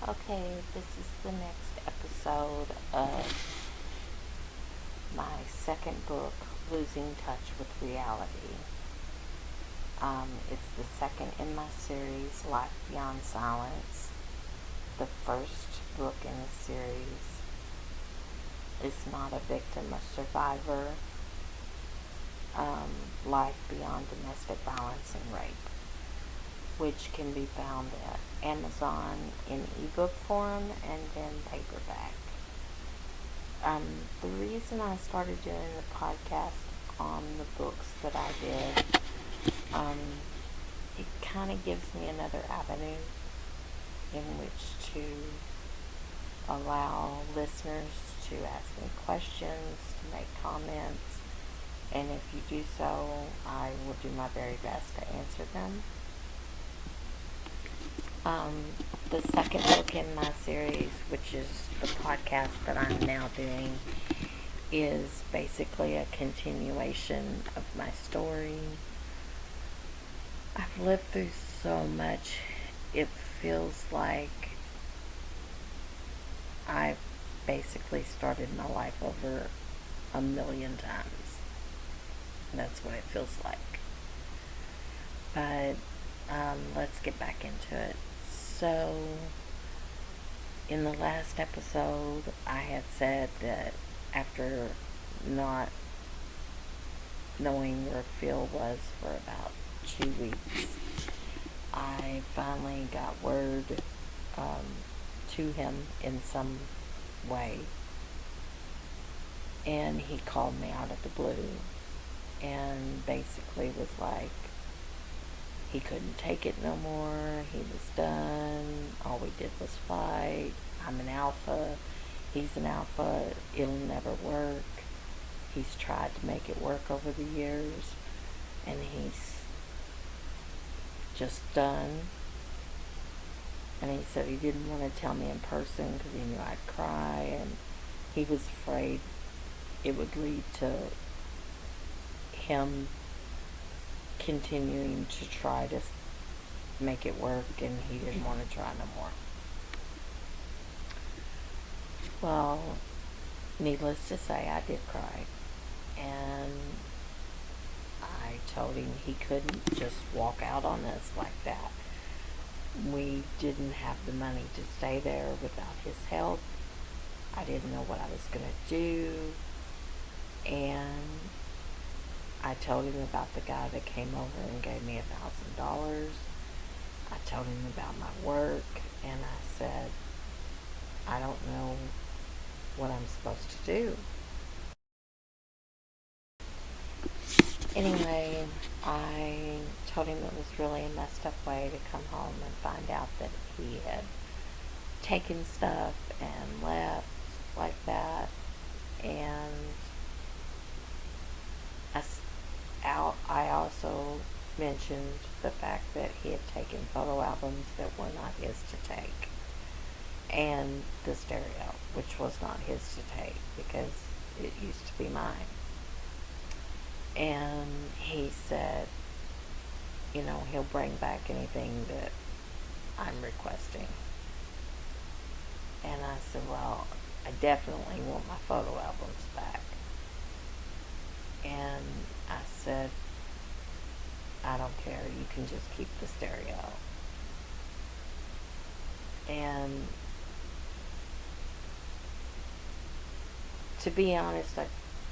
Okay, this is the next episode of my second book, Losing Touch with Reality. It's the second in my series, Life Beyond Silence. The first book in the series is not a victim, a survivor. Life Beyond Domestic Violence and Rape, which can be found at Amazon in ebook form and then paperback. The reason I started doing the podcast on the books that I did, it kind of gives me another avenue in which to allow listeners to ask me questions, to make comments, and if you do so, I will do my very best to answer them. The second book in my series, which is the podcast that I'm now doing, is basically a continuation of my story. I've lived through so much. It feels like I've basically started my life over a million times. That's what it feels like. But let's get back into it. So, in the last episode, I had said that after not knowing where Phil was for about 2 weeks, I finally got word to him in some way, and he called me out of the blue and basically was like, he couldn't take it no more. He was done. All we did was fight. I'm an alpha. He's an alpha. It'll never work. He's tried to make it work over the years, and he's just done. And he said he didn't want to tell me in person because he knew I'd cry, and he was afraid it would lead to him continuing to try to make it work, and he didn't want to try no more. Well, needless to say, I did cry, and I told him he couldn't just walk out on us like that. We didn't have the money to stay there without his help. I didn't know what I was going to do, and I told him about the guy that came over and gave me $1,000. I told him about my work, and I said, I don't know what I'm supposed to do. Anyway, I told him it was really a messed up way to come home and find out that he had taken stuff and left like that, and I also mentioned the fact that he had taken photo albums that were not his to take, and the stereo, which was not his to take because it used to be mine. And he said, he'll bring back anything that I'm requesting. And I said, well, I definitely want my photo albums back. And I said, I don't care, you can just keep the stereo. And to be honest, I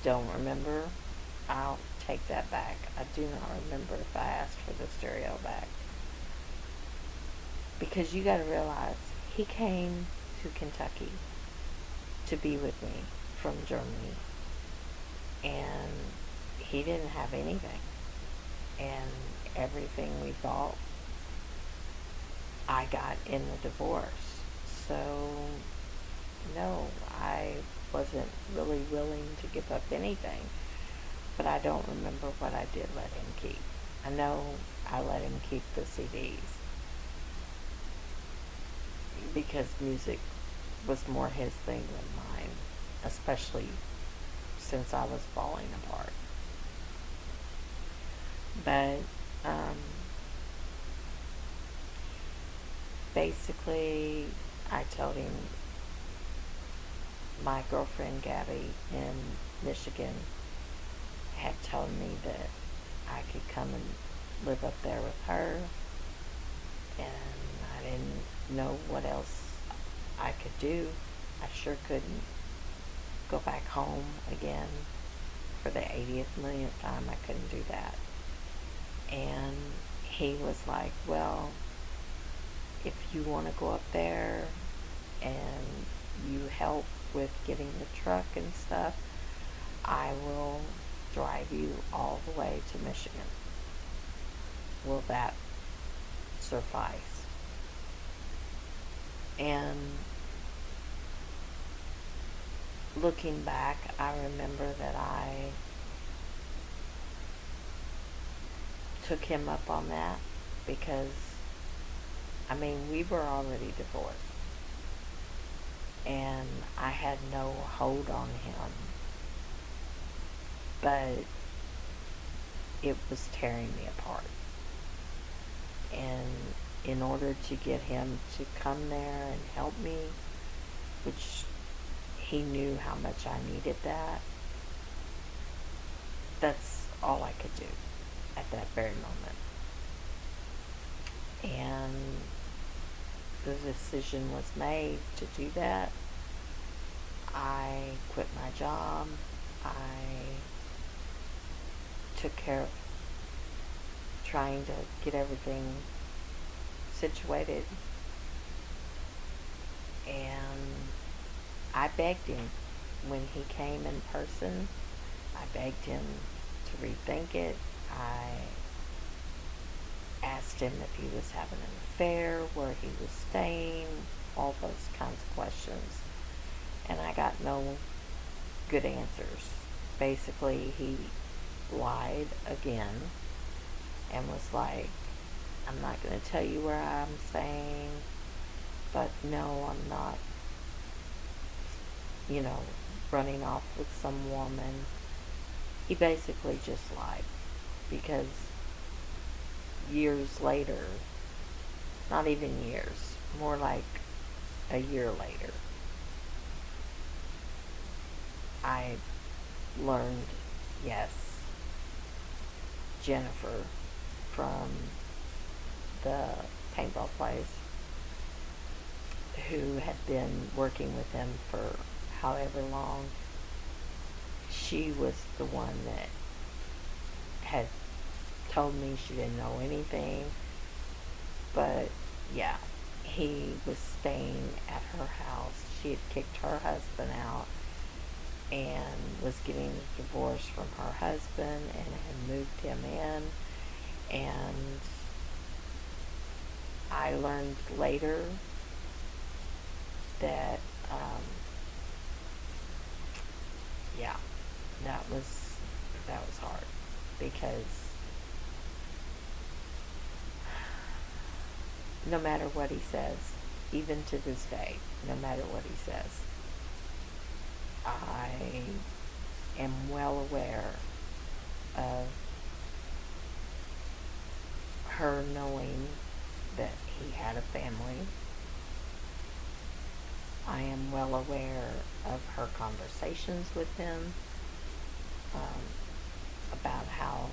don't remember. I'll take that back. I do not remember if I asked for the stereo back. Because you gotta realize, he came to Kentucky to be with me from Germany, and he didn't have anything, and everything we bought I got in the divorce. So no, I wasn't really willing to give up anything, but I don't remember what I did let him keep. I know I let him keep the CDs because music was more his thing than mine, especially since I was falling apart. But basically, I told him my girlfriend Gabby in Michigan had told me that I could come and live up there with her, and I didn't know what else I could do. I sure couldn't go back home again for the 80th millionth time. I couldn't do that. And he was like, well, if you want to go up there and you help with getting the truck and stuff, I will drive you all the way to Michigan. Will that suffice? And looking back, I remember that I took him up on that because, I mean, we were already divorced. And I had no hold on him. But it was tearing me apart. And in order to get him to come there and help me, which he knew how much I needed that, that's all I could do at that very moment. And the decision was made to do that. I quit my job. I took care of trying to get everything situated. And I begged him when he came in person. I begged him to rethink it. I asked him if he was having an affair, where he was staying, all those kinds of questions. And I got no good answers. Basically, he lied again and was like, I'm not going to tell you where I'm staying, but no, I'm not, running off with some woman. He basically just lied because years later, not even years, more like a year later, I learned, yes, Jennifer from the paintball place, who had been working with him for however long, she was the one that had told me she didn't know anything. But yeah, he was staying at her house. She had kicked her husband out and was getting a divorce from her husband and had moved him in. And I learned later that yeah, that was hard, because no matter what he says, even to this day, no matter what he says, I am well aware of her knowing that he had a family. I am well aware of her conversations with him about how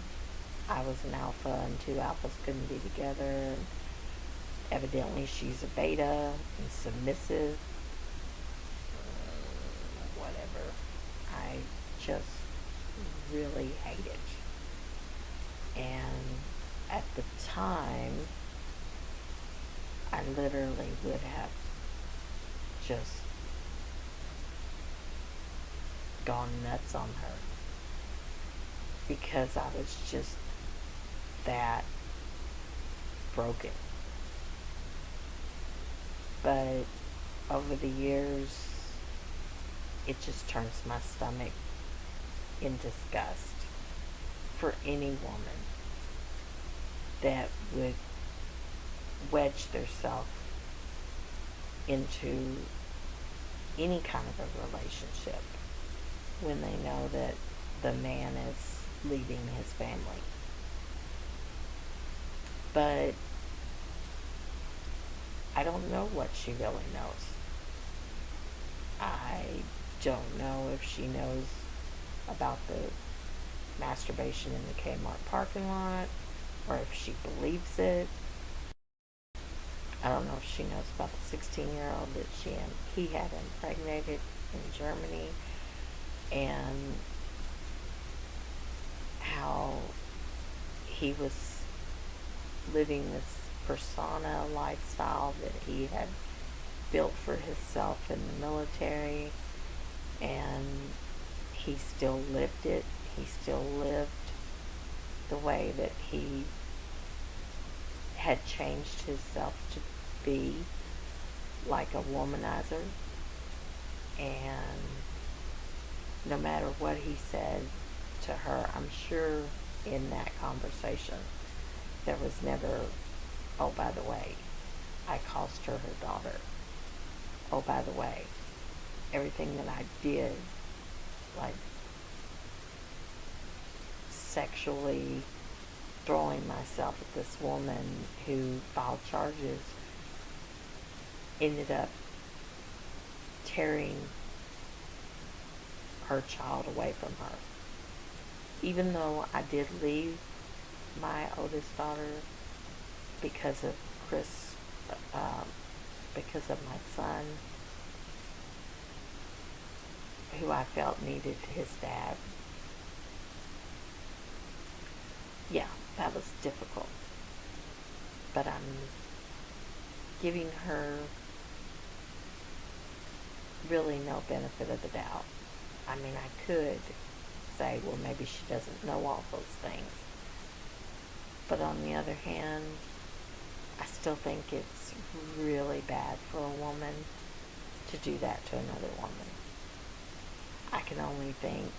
I was an alpha and two alphas couldn't be together. Evidently she's a beta and submissive. Whatever. I just really hate it. And at the time, I literally would have just gone nuts on her, because I was just that broken. But over the years, it just turns my stomach in disgust for any woman that would wedge themselves into any kind of a relationship when they know that the man is leaving his family. But I don't know what she really knows. I don't know if she knows about the masturbation in the Kmart parking lot or if she believes it. I don't know if she knows about the 16-year-old that he had impregnated in Germany, and how he was living this persona lifestyle that he had built for himself in the military, and he still lived it. He still lived the way that he had changed himself to be like a womanizer. And no matter what he said to her, I'm sure in that conversation there was never, oh, by the way, I cost her her daughter. Oh, by the way, everything that I did, like sexually throwing myself at this woman who filed charges, ended up tearing her child away from her. Even though I did leave my oldest daughter because of Chris, because of my son, who I felt needed his dad. Yeah, that was difficult. But I'm giving her really no benefit of the doubt. I mean, I could say, well, maybe she doesn't know all those things. But on the other hand, I still think it's really bad for a woman to do that to another woman. I can only think,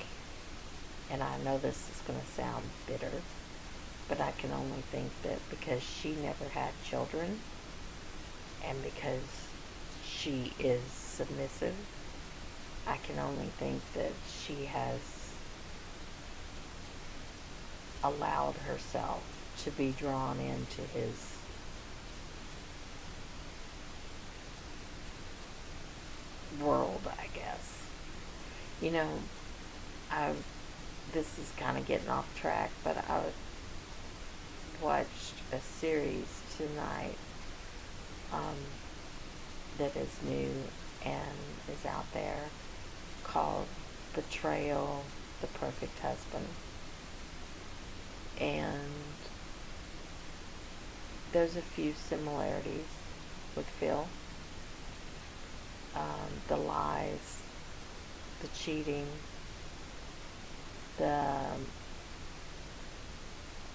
and I know this is going to sound bitter, but I can only think that because she never had children, and because she is submissive, I can only think that she has allowed herself to be drawn into his world, I guess. You know, this is kind of getting off track, but I watched a series tonight that is new and is out there called Betrayal, the Perfect Husband. And there's a few similarities with Phil. The lies, the cheating, the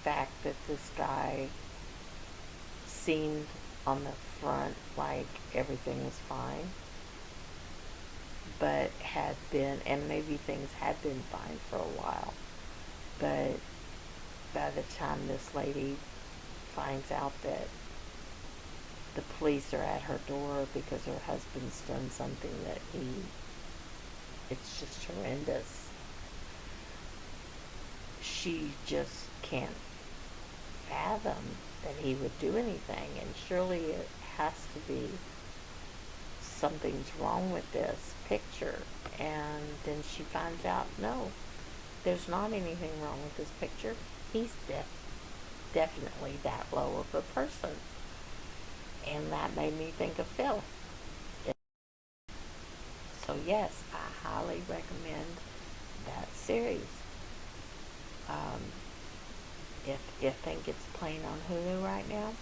fact that this guy seemed on the front like everything was fine, but had been, and maybe things had been fine for a while, but by the time this lady finds out that the police are at her door because her husband's done something that it's just horrendous, she just can't fathom that he would do anything, and surely it has to be something's wrong with this picture. And then she finds out, no, there's not anything wrong with this picture. He's definitely that low of a person. And that made me think of Phil. So yes, I highly recommend that series. If I think it's playing on Hulu right now.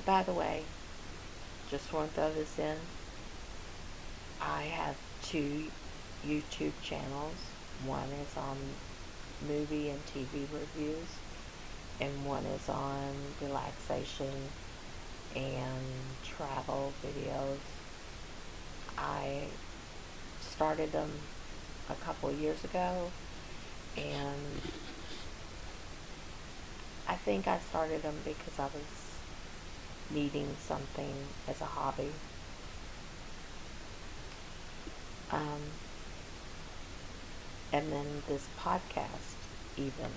By the way, just want to throw this in. I have 2 YouTube channels. One is on movie and TV reviews, and one is on relaxation and travel videos. I started them a couple years ago, and I think I started them because I was needing something as a hobby. And then this podcast even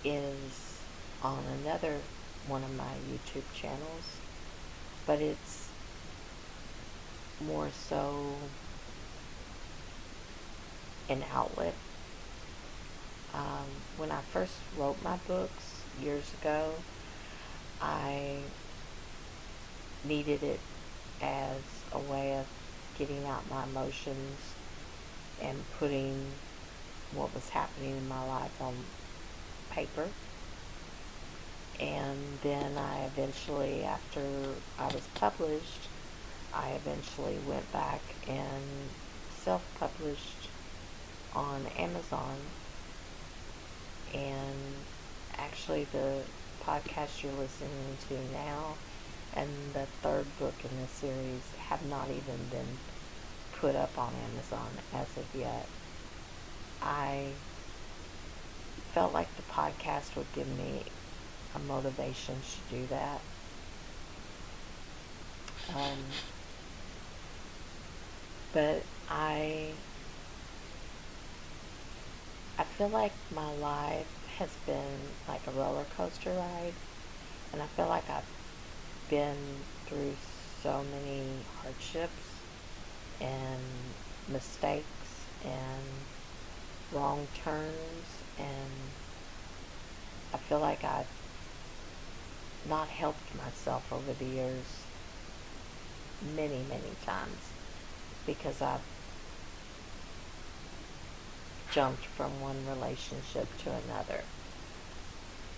is on another one of my YouTube channels, but it's more so an outlet. When I first wrote my books years ago, I needed it as a way of getting out my emotions and putting what was happening in my life on paper. And then I eventually, after I was published, I eventually went back and self-published on Amazon. And actually the podcast you're listening to now and the third book in the series have not even been put up on Amazon as of yet. I felt like the podcast would give me a motivation to do that. But I feel like my life has been like a roller coaster ride, and I feel like I've been through so many hardships and mistakes and wrong turns, and I feel like I've not helped myself over the years many, many times because I've jumped from one relationship to another.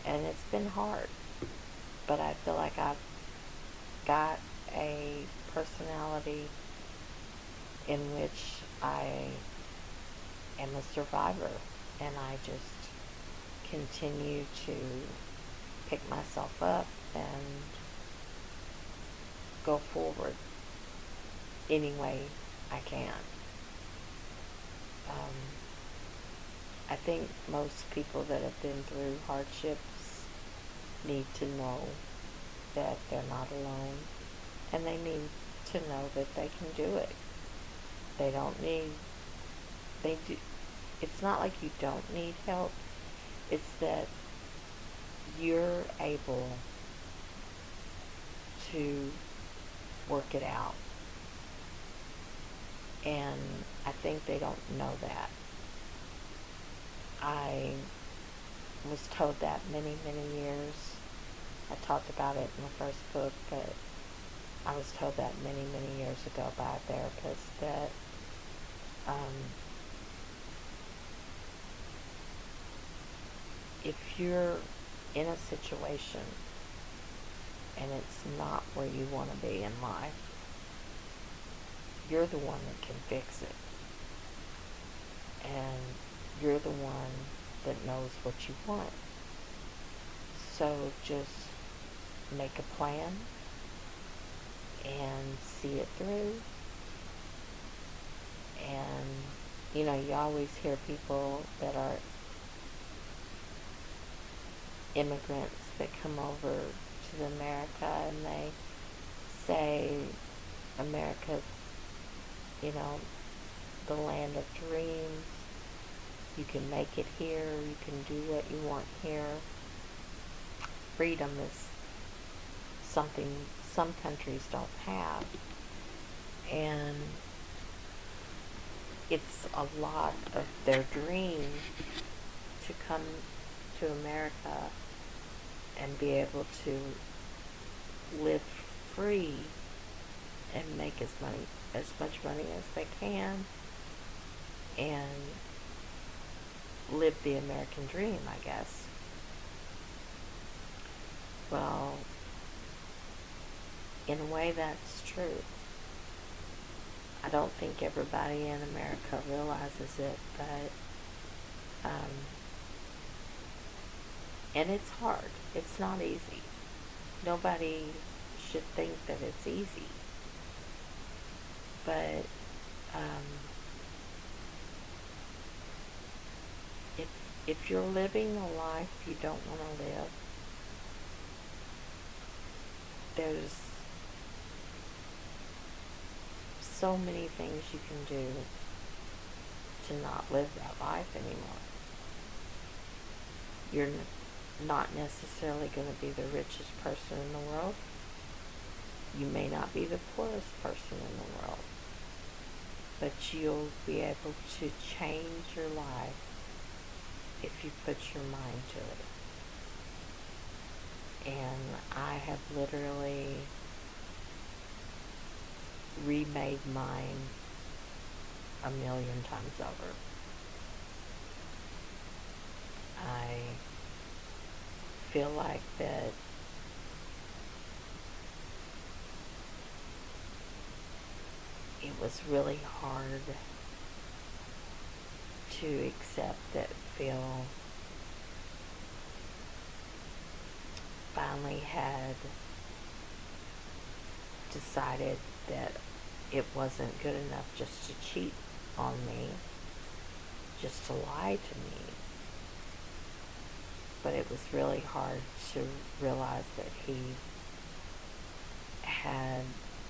And it's been hard. But I feel like I've got a personality in which I am a survivor. And I just continue to pick myself up and go forward any way I can. I think most people that have been through hardships need to know that they're not alone, and they need to know that they can do it. They don't need, they do, it's not like you don't need help, it's that you're able to work it out. And I think they don't know that. I was told that many, many years. I talked about it in the first book, but I was told that many, many years ago by a therapist that if you're in a situation and it's not where you want to be in life, you're the one that can fix it. And you're the one that knows what you want. So just make a plan and see it through. And, you always hear people that are immigrants that come over to America and they say America's, the land of dreams. You can make it here. You can do what you want here. Freedom is something some countries don't have. And it's a lot of their dream to come to America and be able to live free and make as much money as they can and live the American dream, I guess. Well, in a way that's true. I don't think everybody in America realizes it, but and it's hard. It's not easy. Nobody should think that it's easy. But if you're living a life you don't want to live, there's so many things you can do to not live that life anymore. not necessarily going to be the richest person in the world. You may not be the poorest person in the world, but you'll be able to change your life if you put your mind to it. And I have literally remade mine a million times over. I feel like that it was really hard to accept that Phil finally had decided that it wasn't good enough just to cheat on me, just to lie to me. But it was really hard to realize that he had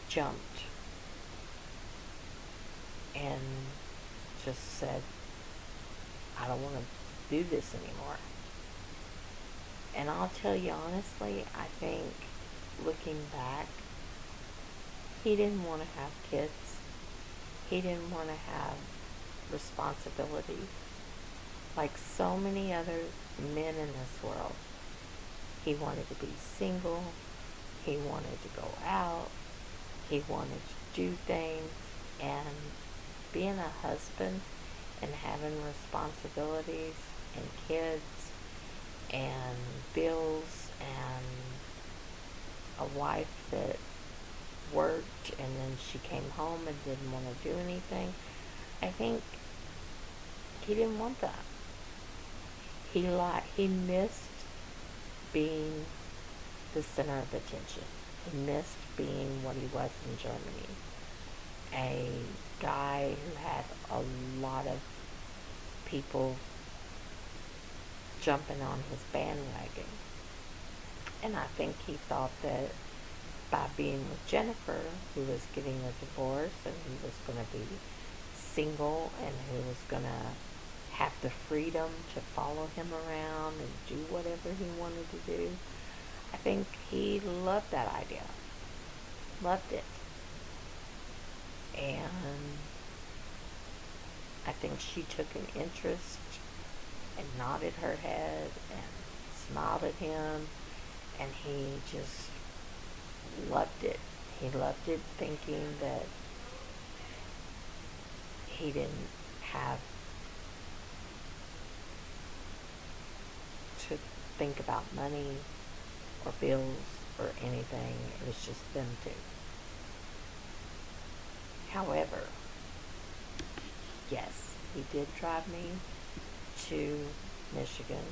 jumped and just said, I don't want to do this anymore. And I'll tell you honestly, I think looking back, he didn't want to have kids. He didn't want to have responsibility. Like so many other men in this world, he wanted to be single. He wanted to go out. He wanted to do things. And being a husband and having responsibilities and kids and bills and a wife that worked and then she came home and didn't want to do anything, I think he didn't want that. He missed being the center of attention. He missed being what he was in Germany. A guy who had a lot of people jumping on his bandwagon. And I think he thought that by being with Jennifer, who was getting a divorce and who was going to be single and who was going to have the freedom to follow him around and do whatever he wanted to do, I think he loved that idea. Loved it. And I think she took an interest and nodded her head and smiled at him, and he just loved it. He loved it, thinking that he didn't have to think about money or bills or anything. It was just them two. However, yes, he did drive me to Michigan,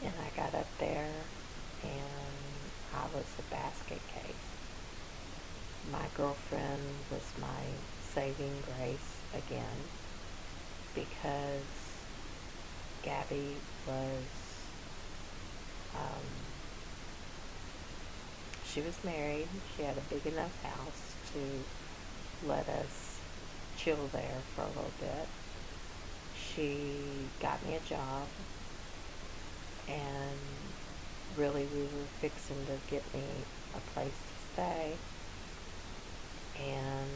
and I got up there and I was a basket case. My girlfriend was my saving grace again, because Gabby was, she was married. She had a big enough house to let us chill there for a little bit. She got me a job, and really we were fixing to get me a place to stay. And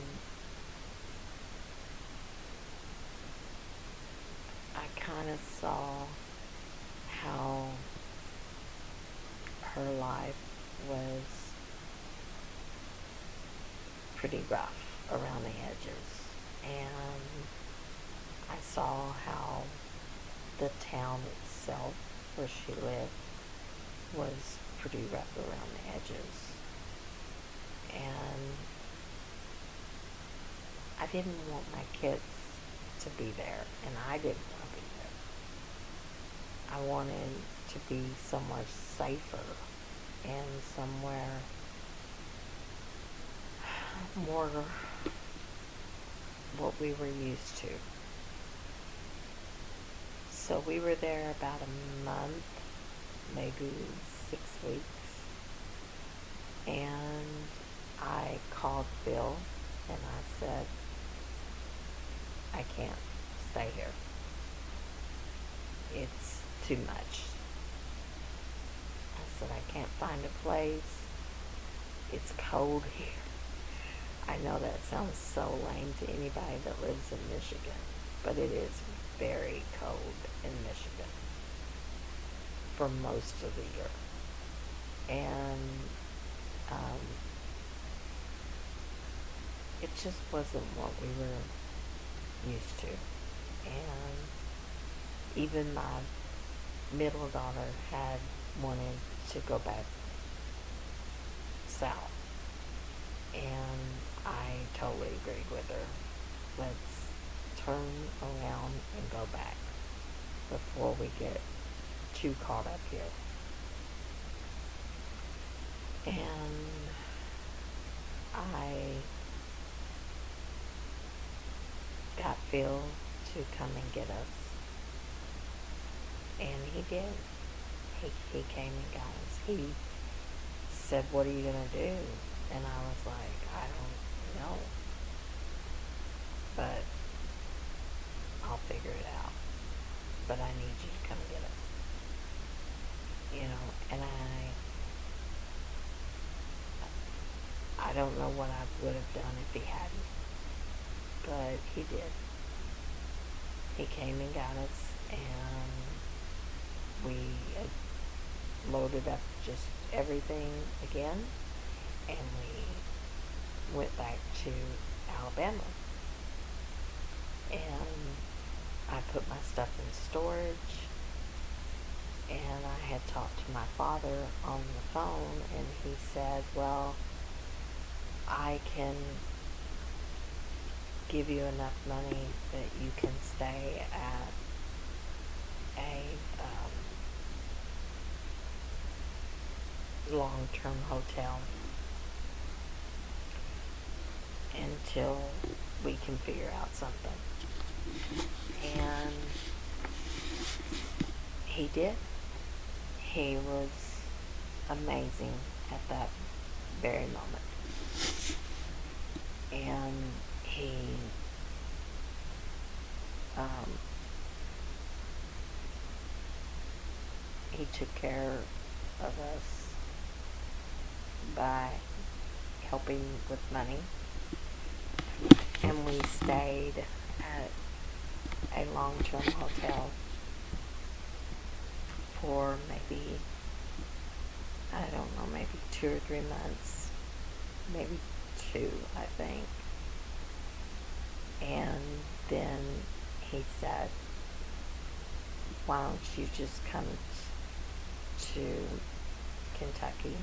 I kind of saw how her life was pretty rough around the edges. And I saw how the town itself where she lived was pretty rough around the edges. And I didn't want my kids to be there, and I didn't want to be there. I wanted to be somewhere safer and somewhere more what we were used to. So we were there about a month, maybe 6 weeks, and I called Bill and I said, I can't stay here. It's too much. can't find a place. It's cold here. I know that sounds so lame to anybody that lives in Michigan, but it is very cold in Michigan for most of the year. And it just wasn't what we were used to. And even my middle daughter had wanted to go back south. And I totally agreed with her. Let's turn around and go back before we get too caught up here. And I got Phil to come and get us. And he did. He came and got us. He said, "What are you going to do?" And I was like, "I don't know. But I'll figure it out. But I need you to come and get us." And I don't know what I would have done if he hadn't. But he did. He came and got us, and we loaded up just everything again, and we went back to Alabama. And I put my stuff in storage, and I had talked to my father on the phone, and he said, "Well, I can give you enough money that you can stay at a long-term hotel until we can figure out something." And he did. He was amazing at that very moment. And he took care of us by helping with money, and we stayed at a long-term hotel for maybe, I don't know, maybe 2 or 3 months, maybe 2, I think. And then he said, "Why don't you just come to Kentucky?"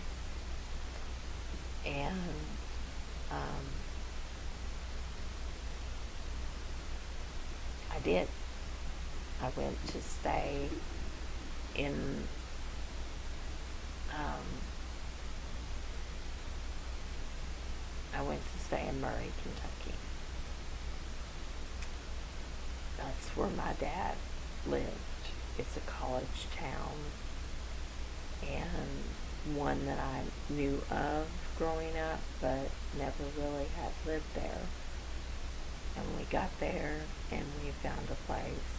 And I did. I went to stay in Murray, Kentucky. That's where my dad lived. It's a college town, and one that I knew of growing up, but never really had lived there. And we got there, and we found a place,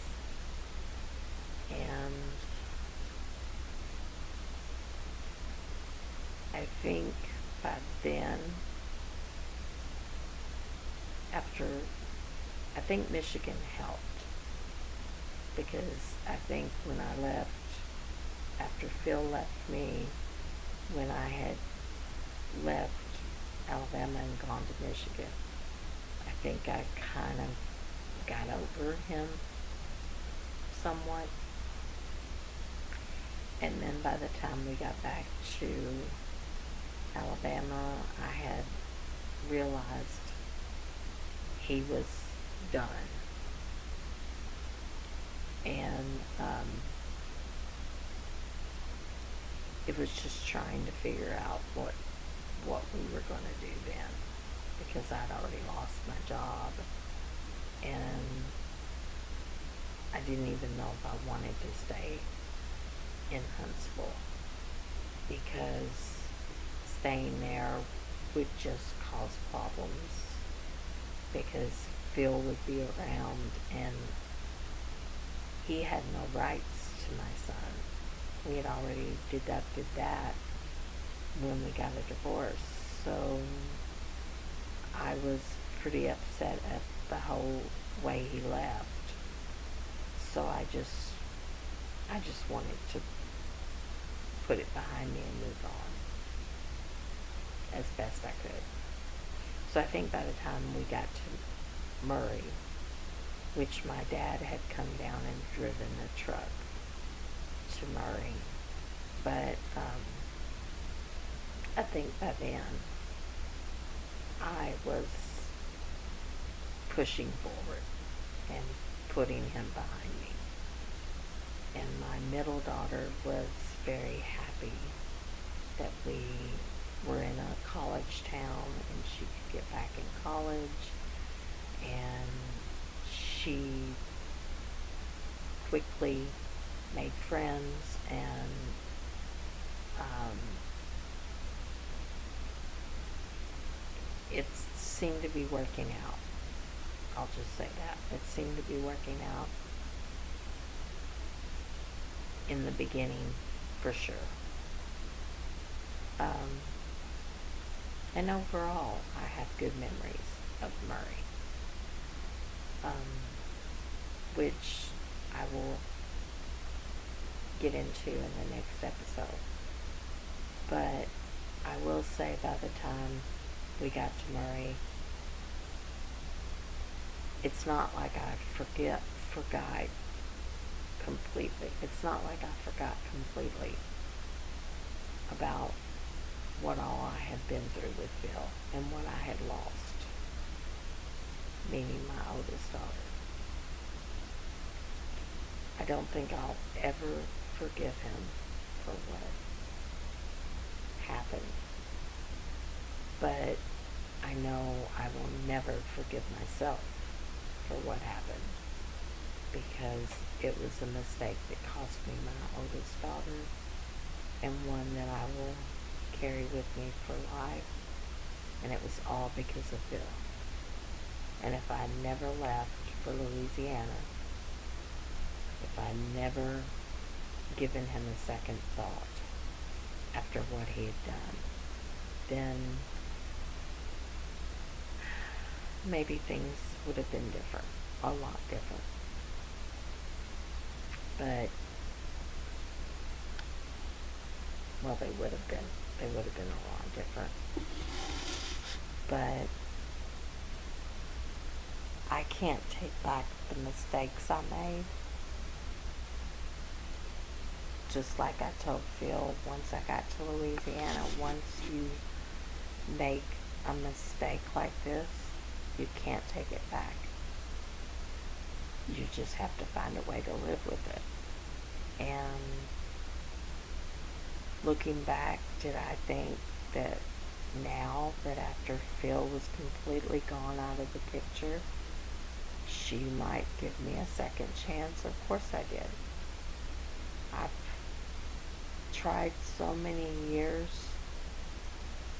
and I think by then, I think Michigan helped, because I think when I left, after Phil left me, when I had left Alabama and gone to Michigan, I think I kind of got over him somewhat. And then by the time we got back to Alabama, I had realized he was done. And it was just trying to figure out what we were going to do then, because I'd already lost my job, and I didn't even know if I wanted to stay in Huntsville, because staying there would just cause problems, because Phil would be around, and he had no rights to my son. We had already deducted that when we got a divorce. So I was pretty upset at the whole way he left. So I just wanted to put it behind me and move on as best I could. So I think by the time we got to Murray, which my dad had come down and driven the truck to Murray, but I think by then I was pushing forward and putting him behind me. And my middle daughter was very happy that we were in a college town and she could get back in college. And she quickly made friends, and it seemed to be working out. I'll just say that. It seemed to be working out in the beginning, for sure. And overall, I have good memories of Murray, which I will get into in the next episode. But I will say by the time we got to Murray, it's not like I forgot completely. It's not like I forgot completely about what all I had been through with Bill and what I had lost, meaning my oldest daughter. I don't think I'll ever forgive him for what happened, but I know I will never forgive myself for what happened, because it was a mistake that cost me my oldest daughter, and one that I will carry with me for life, and it was all because of Bill. And if I never left for Louisiana, if I never given him a second thought after what he had done, then maybe things would have been different, a lot different. But, well, they would have been a lot different. But I can't take back the mistakes I made. Just like I told Phil, once I got to Louisiana, once you make a mistake like this, you can't take it back. You just have to find a way to live with it. And looking back, did I think that now that after Phil was completely gone out of the picture, she might give me a second chance? Of course I did. I've tried so many years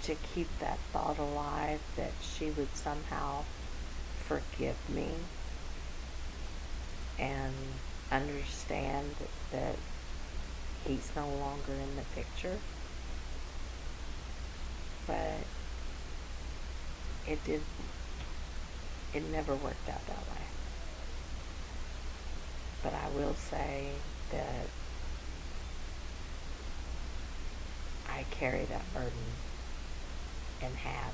to keep that thought alive that she would somehow forgive me and understand that he's no longer in the picture. But it never worked out that way. But I will say that I carry that burden and have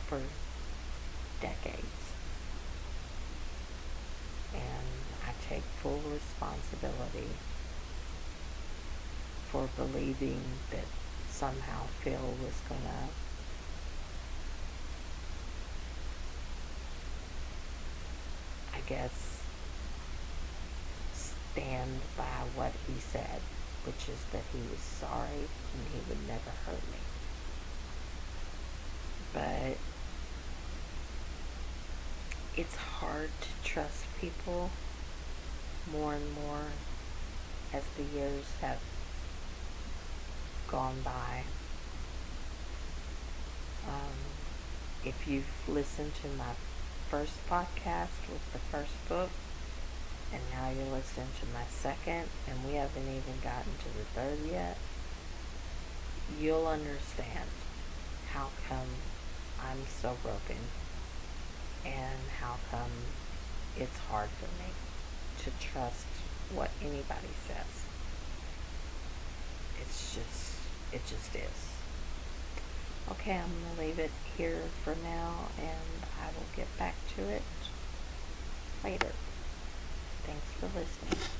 for decades. And I take full responsibility for believing that somehow Phil was gonna stand by what he said, which is that he was sorry and he would never hurt me. But it's hard to trust people more and more as the years have gone by. If you've listened to my first podcast with the first book, and now you're listening to my second, and we haven't even gotten to the third yet, you'll understand how come I'm so broken and how come it's hard for me to trust what anybody says. It just is. Okay, I'm going to leave it here for now and I will get back to it later. Thanks for listening.